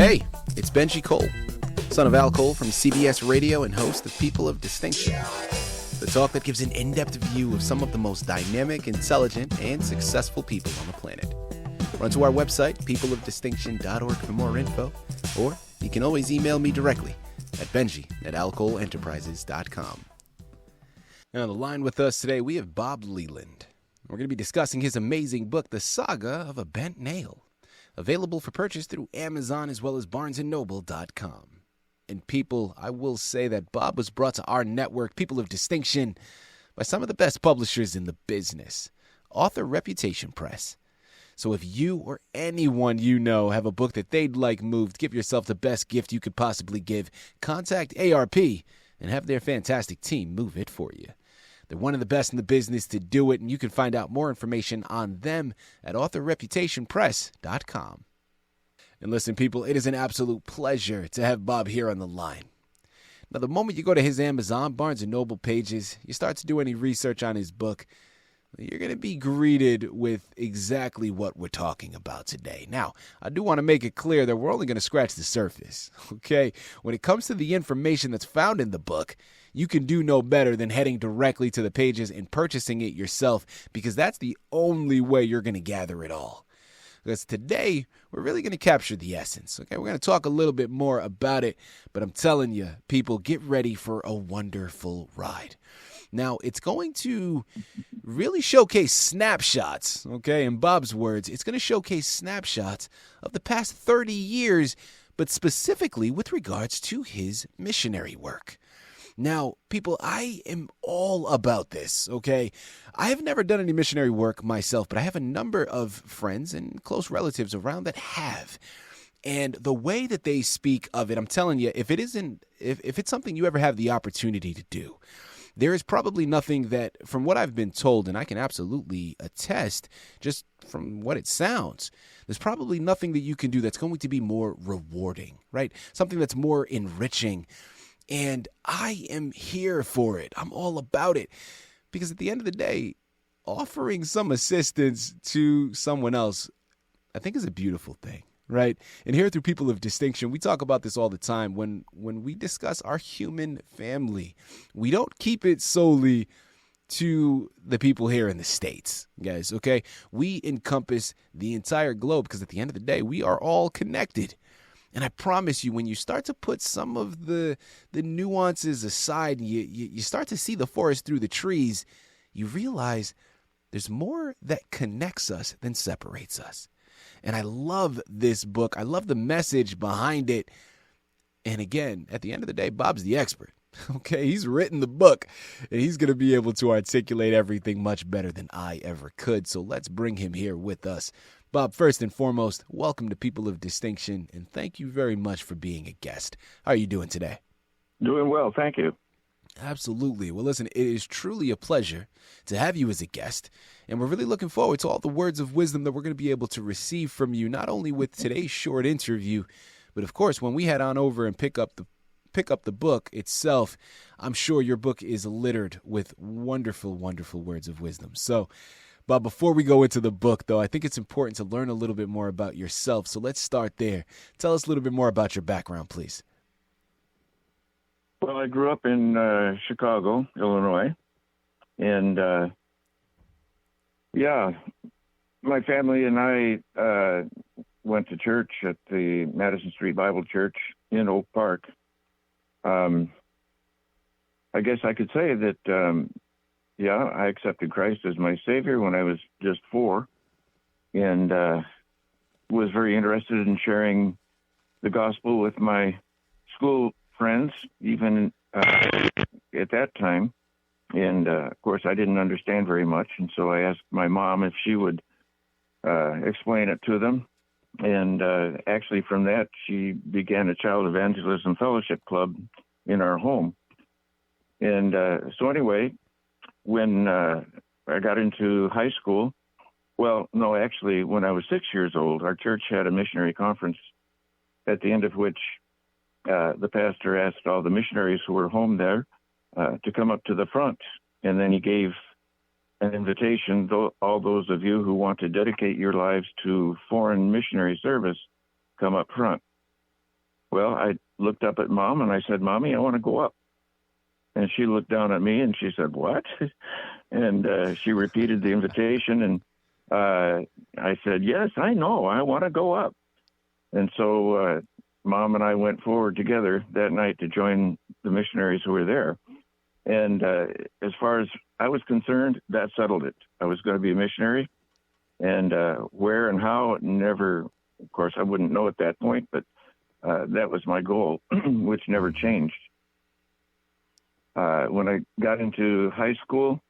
Hey, it's Benji Cole, son of Al Cole from CBS Radio and host of People of Distinction, the talk that gives an in-depth view of some of the most dynamic, intelligent, and successful people on the planet. Run to our website, peopleofdistinction.org for more info, or you can always email me directly at benji@alcoleenterprises.com. Now, on the line with us today, we have Bob Leland. We're going to be discussing his amazing book, The Saga of a Bent Nail, available for purchase through Amazon as well as barnesandnoble.com. And people, I will say that Bob was brought to our network, People of Distinction, by some of the best publishers in the business, Author Reputation Press. So if you or anyone you know have a book that they'd like moved, give yourself the best gift you could possibly give. Contact ARP and have their fantastic team move it for you. They're one of the best in the business to do it, and you can find out more information on them at authorreputationpress.com. And listen, people, it is an absolute pleasure to have Bob here on the line. Now, the moment you go to his Amazon, Barnes & Noble pages, you start to do any research on his book, you're going to be greeted with exactly what we're talking about today. Now, I do want to make it clear that we're only going to scratch the surface, okay? When it comes to the information that's found in the book, you can do no better than heading directly to the pages and purchasing it yourself, because that's the only way you're going to gather it all. Because today, we're really going to capture the essence, okay? We're going to talk a little bit more about it, but I'm telling you, people, get ready for a wonderful ride. Now, it's going to really showcase snapshots, okay? In Bob's words, it's going to showcase snapshots of the past 30 years, but specifically with regards to his missionary work. Now, people, I am all about this, okay? I have never done any missionary work myself, but I have a number of friends and close relatives around that have. And the way that they speak of it, I'm telling you, if it's something you ever have the opportunity to do, there is probably nothing that, from what I've been told, and I can absolutely attest just from what it sounds, there's probably nothing that you can do that's going to be more rewarding, right? Something that's more enriching. And I am here for it. I'm all about it. Because at the end of the day, offering some assistance to someone else, I think, is a beautiful thing. Right? And here through People of Distinction, we talk about this all the time. When we discuss our human family, we don't keep it solely to the people here in the States, guys, okay? We encompass the entire globe because at the end of the day, we are all connected. And I promise you, when you start to put some of the nuances aside, you start to see the forest through the trees, you realize there's more that connects us than separates us. And I love this book. I love the message behind it. And again, at the end of the day, Bob's the expert. Okay, he's written the book, and he's going to be able to articulate everything much better than I ever could. So let's bring him here with us. Bob, first and foremost, welcome to People of Distinction, and thank you very much for being a guest. How are you doing today? Doing well, thank you. Absolutely. Well, listen, it is truly a pleasure to have you as a guest, and we're really looking forward to all the words of wisdom that we're going to be able to receive from you, not only with today's short interview, but of course, when we head on over and pick up the book itself. I'm sure your book is littered with wonderful, wonderful words of wisdom. So, Bob, before we go into the book, though, I think it's important to learn a little bit more about yourself. So let's start there. Tell us a little bit more about your background, please. Well, I grew up in Chicago, Illinois, and my family and I went to church at the Madison Street Bible Church in Oak Park. I guess I could say that, I accepted Christ as my Savior when I was just 4, and was very interested in sharing the gospel with my school friends, even at that time. And, of course, I didn't understand very much, and so I asked my mom if she would explain it to them. And actually from that, she began a child evangelism fellowship club in our home. And so anyway, when I got into high school, when I was 6 years old, our church had a missionary conference, at the end of which the pastor asked all the missionaries who were home there to come up to the front. And then he gave an invitation, all those of you who want to dedicate your lives to foreign missionary service, come up front. Well, I looked up at Mom and I said, Mommy, I want to go up. And she looked down at me and she said, what? And she repeated the invitation. And I said, yes, I know. I want to go up. And so Mom and I went forward together that night to join the missionaries who were there. And as far as I was concerned, that settled it. I was going to be a missionary. And where and how, never, of course, I wouldn't know at that point, but that was my goal, which never changed. When I got into high school,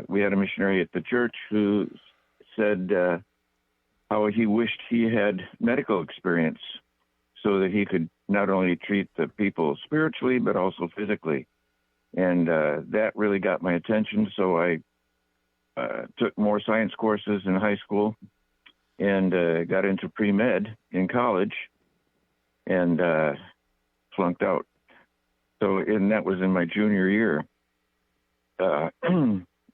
we had a missionary at the church who said how he wished he had medical experience so that he could not only treat the people spiritually, but also physically. And that really got my attention. So I took more science courses in high school and got into pre-med in college and flunked out. And that was in my junior year.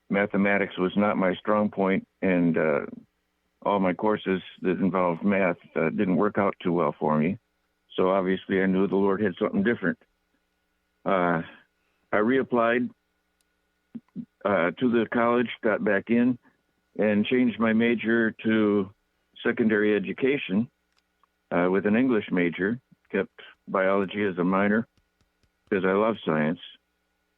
Mathematics was not my strong point, and all my courses that involved math didn't work out too well for me. So obviously I knew the Lord had something different. I reapplied to the college, got back in, and changed my major to secondary education with an English major, kept biology as a minor because I love science.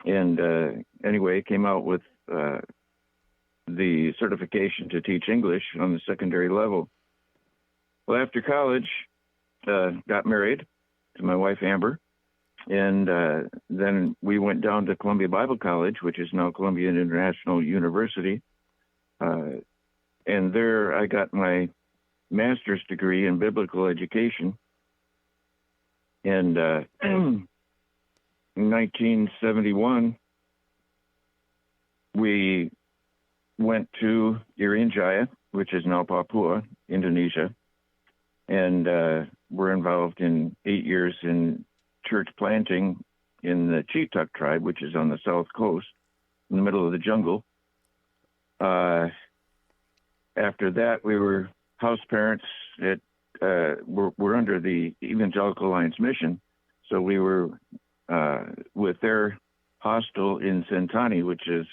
And anyway, came out with the certification to teach English on the secondary level. Well, after college, got married to my wife, Amber. And then we went down to Columbia Bible College, which is now Columbia International University. And there I got my master's degree in biblical education. And in 1971, we went to Irian Jaya, which is now Papua, Indonesia. And were involved in 8 years in church planting in the Citak tribe, which is on the south coast, in the middle of the jungle. After that, we were house parents at, we're under the Evangelical Alliance mission. So we were with their hostel in Sentani, which is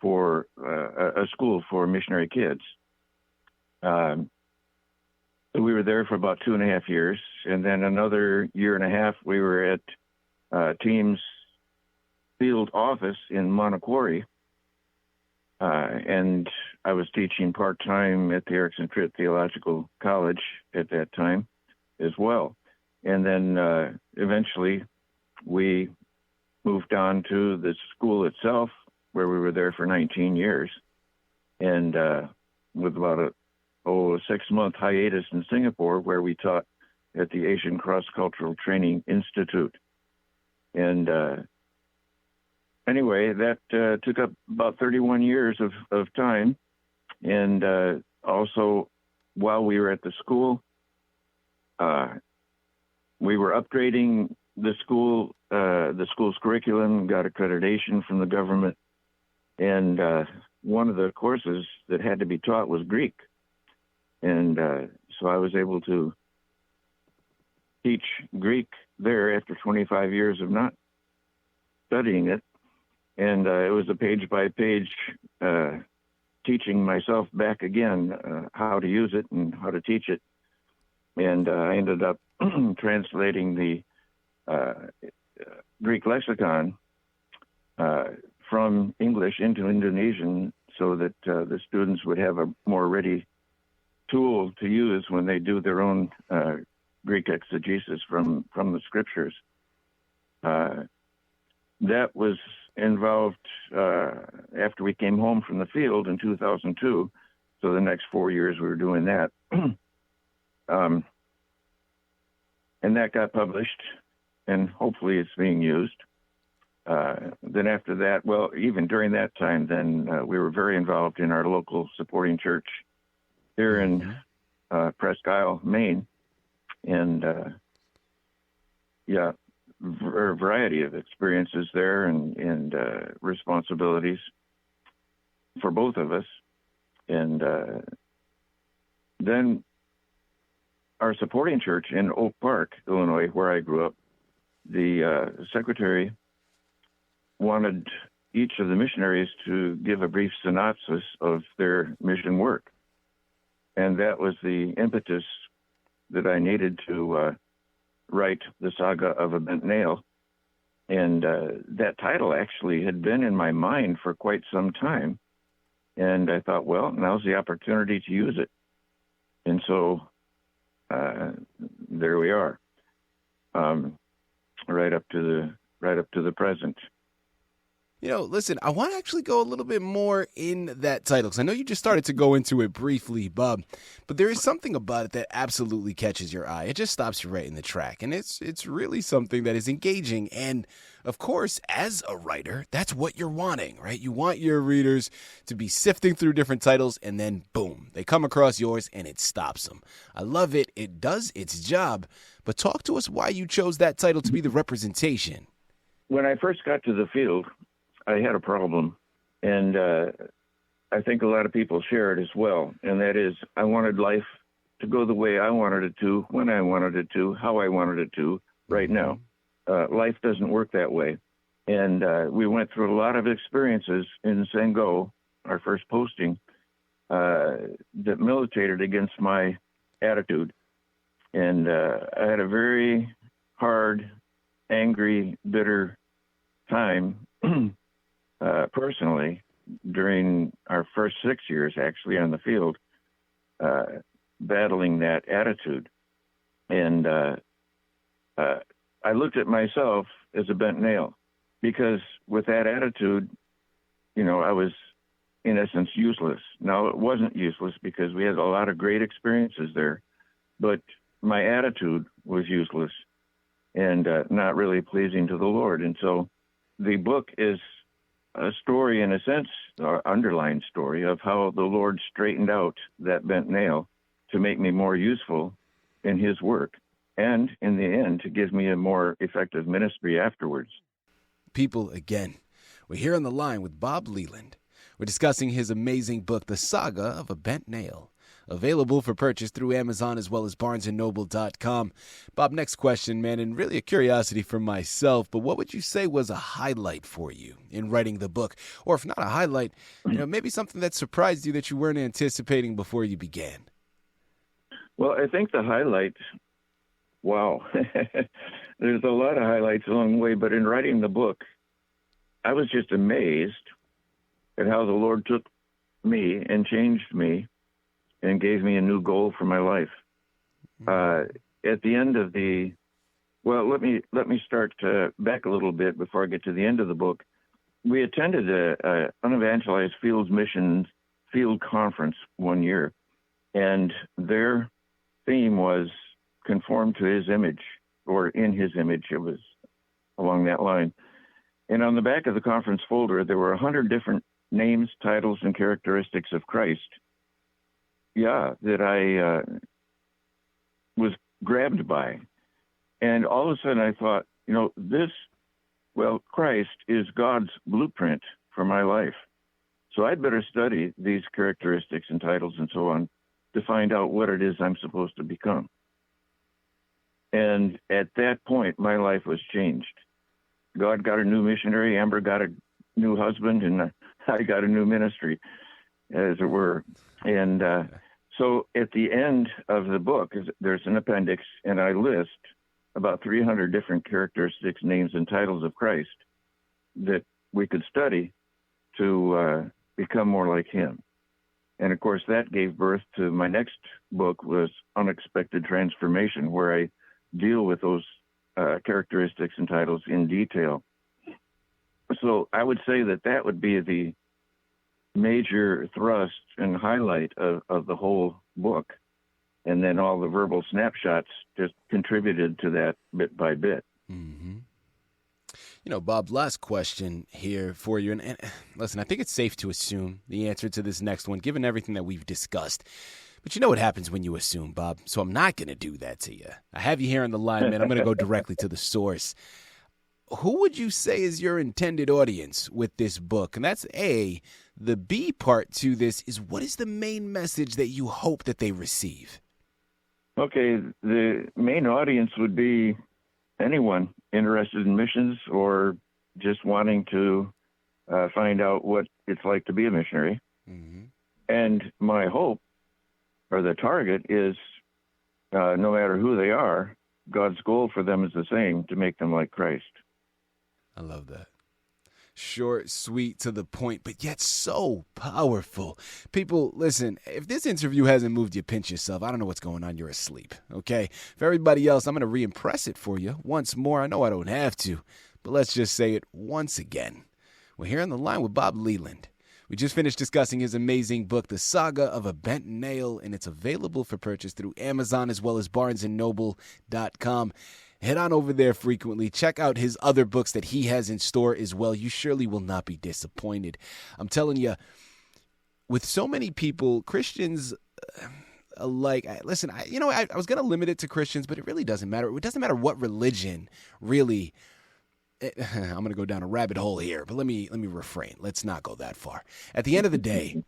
for a school for missionary kids. So we were there for about 2.5 years, and then another 1.5 years we were at Team's field office in Manokwari, and I was teaching part-time at the Erickson Tritt Theological College at that time as well. And then eventually we moved on to the school itself, where we were there for 19 years, and with about a 6-month hiatus in Singapore, where we taught at the Asian Cross-Cultural Training Institute. And anyway, that took up about 31 years of time. And also, while we were at the school, we were upgrading the school's curriculum, got accreditation from the government. And one of the courses that had to be taught was Greek. And so I was able to teach Greek there after 25 years of not studying it. And it was a page-by-page teaching myself back again how to use it and how to teach it. And I ended up translating the Greek lexicon from English into Indonesian so that the students would have a more ready tool to use when they do their own Greek exegesis from the scriptures. That was involved after we came home from the field in 2002. So the next 4 years we were doing that. And that got published, and hopefully it's being used. Then after that, well, even during that time, then we were very involved in our local supporting church here in Presque Isle, Maine. And a variety of experiences there and responsibilities for both of us. And then our supporting church in Oak Park, Illinois, where I grew up, the secretary wanted each of the missionaries to give a brief synopsis of their mission work. And that was the impetus that I needed to write the Saga of a Bent Nail. And that title actually had been in my mind for quite some time. And I thought, well, now's the opportunity to use it. And so there we are, right up to the present. Listen, I want to actually go a little bit more in that title, because I know you just started to go into it briefly, Bob, but there is something about it that absolutely catches your eye. It just stops you right in the track, and it's really something that is engaging. And, of course, as a writer, that's what you're wanting, right? You want your readers to be sifting through different titles, and then, boom, they come across yours, and it stops them. I love it. It does its job. But talk to us why you chose that title to be the representation. When I first got to the field, I had a problem, and I think a lot of people share it as well, and that is I wanted life to go the way I wanted it to, when I wanted it to, how I wanted it to, right now. Life doesn't work that way, and we went through a lot of experiences in Sango, our first posting, that militated against my attitude, and I had a very hard, angry, bitter time personally during our first 6 years actually on the field, battling that attitude. And I looked at myself as a bent nail, because with that attitude, I was in essence useless. Now, it wasn't useless because we had a lot of great experiences there, but my attitude was useless and not really pleasing to the Lord. And so the book is a story, in a sense, or underlined story, of how the Lord straightened out that bent nail to make me more useful in his work, and in the end, to give me a more effective ministry afterwards. People, again, we're here on the line with Bob Leland. We're discussing his amazing book, The Saga of a Bent Nail, available for purchase through Amazon as well as barnesandnoble.com. Bob, next question, man, and really a curiosity for myself, but what would you say was a highlight for you in writing the book? Or if not a highlight, maybe something that surprised you that you weren't anticipating before you began? Well, I think the highlight, wow, there's a lot of highlights along the way, but in writing the book, I was just amazed at how the Lord took me and changed me and gave me a new goal for my life. At the end of let me start back a little bit before I get to the end of the book. We attended a unevangelized fields missions field conference one year, and their theme was conform to his image, or in his image. It was along that line. And on the back of the conference folder, there were 100 different names, titles, and characteristics of Christ. That I was grabbed by. And all of a sudden I thought, Christ is God's blueprint for my life. So I'd better study these characteristics and titles and so on to find out what it is I'm supposed to become. And at that point, my life was changed. God got a new missionary, Amber got a new husband, and I got a new ministry, as it were. And so at the end of the book, there's an appendix, and I list about 300 different characteristics, names, and titles of Christ that we could study to become more like him. And, of course, that gave birth to my next book, was Unexpected Transformation, where I deal with those characteristics and titles in detail. So I would say that would be the major thrust and highlight of the whole book. And then all the verbal snapshots just contributed to that bit by bit. Mm-hmm. Bob, last question here for you. And listen, I think it's safe to assume the answer to this next one, given everything that we've discussed. But you know what happens when you assume, Bob, so I'm not going to do that to you. I have you here on the line, man. I'm going to go directly to the source. Who would you say is your intended audience with this book? And that's A. The B part to this is, what is the main message that you hope that they receive? Okay, the main audience would be anyone interested in missions or just wanting to find out what it's like to be a missionary. Mm-hmm. And my hope, or the target, is no matter who they are, God's goal for them is the same, to make them like Christ. I love that. Short, sweet, to the point, but yet so powerful. People, listen, if this interview hasn't moved you, pinch yourself. I don't know what's going on. You're asleep, okay? For everybody else, I'm going to re-impress it for you once more. I know I don't have to, but let's just say it once again. We're here on the line with Bob Leland. We just finished discussing his amazing book, The Saga of a Bent Nail, and it's available for purchase through Amazon as well as barnesandnoble.com. Head on over there frequently. Check out his other books that he has in store as well. You surely will not be disappointed. I'm telling you, with so many people, Christians alike, listen, I was going to limit it to Christians, but it really doesn't matter. It doesn't matter what religion, really. I'm going to go down a rabbit hole here, but let me refrain. Let's not go that far. At the end of the day,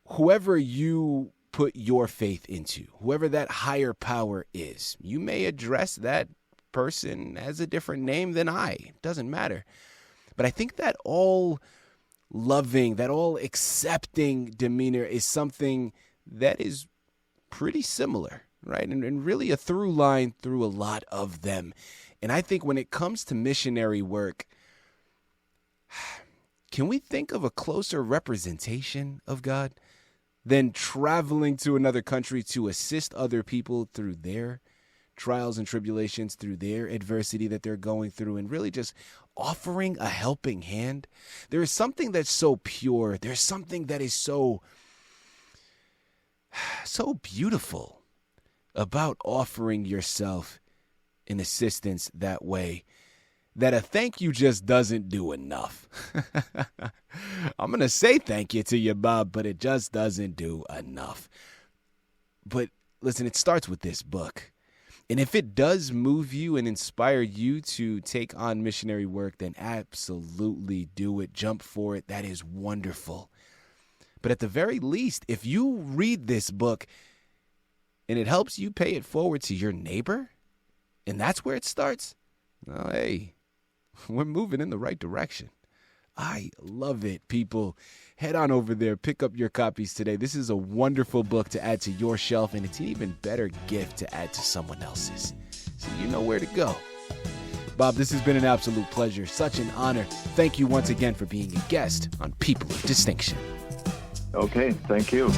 whoever you put your faith into, whoever that higher power is, you may address that person as a different name than I. It doesn't matter. But I think that all loving, that all accepting demeanor is something that is pretty similar, right? And really a through line through a lot of them. And I think when it comes to missionary work, can we think of a closer representation of God than traveling to another country to assist other people through their trials and tribulations, through their adversity that they're going through, and really just offering a helping hand? There is something that's so pure. There's something that is so beautiful about offering yourself in assistance that way, that a thank you just doesn't do enough. I'm going to say thank you to you, Bob, but it just doesn't do enough. But listen, it starts with this book. And if it does move you and inspire you to take on missionary work, then absolutely do it. Jump for it. That is wonderful. But at the very least, if you read this book and it helps you pay it forward to your neighbor, and that's where it starts, well, hey, we're moving in the right direction. I love it, people. Head on over there, pick up your copies today. This is a wonderful book to add to your shelf, and it's an even better gift to add to someone else's. So you know where to go. Bob, this has been an absolute pleasure. Such an honor. Thank you once again for being a guest on People of Distinction. Okay, thank you.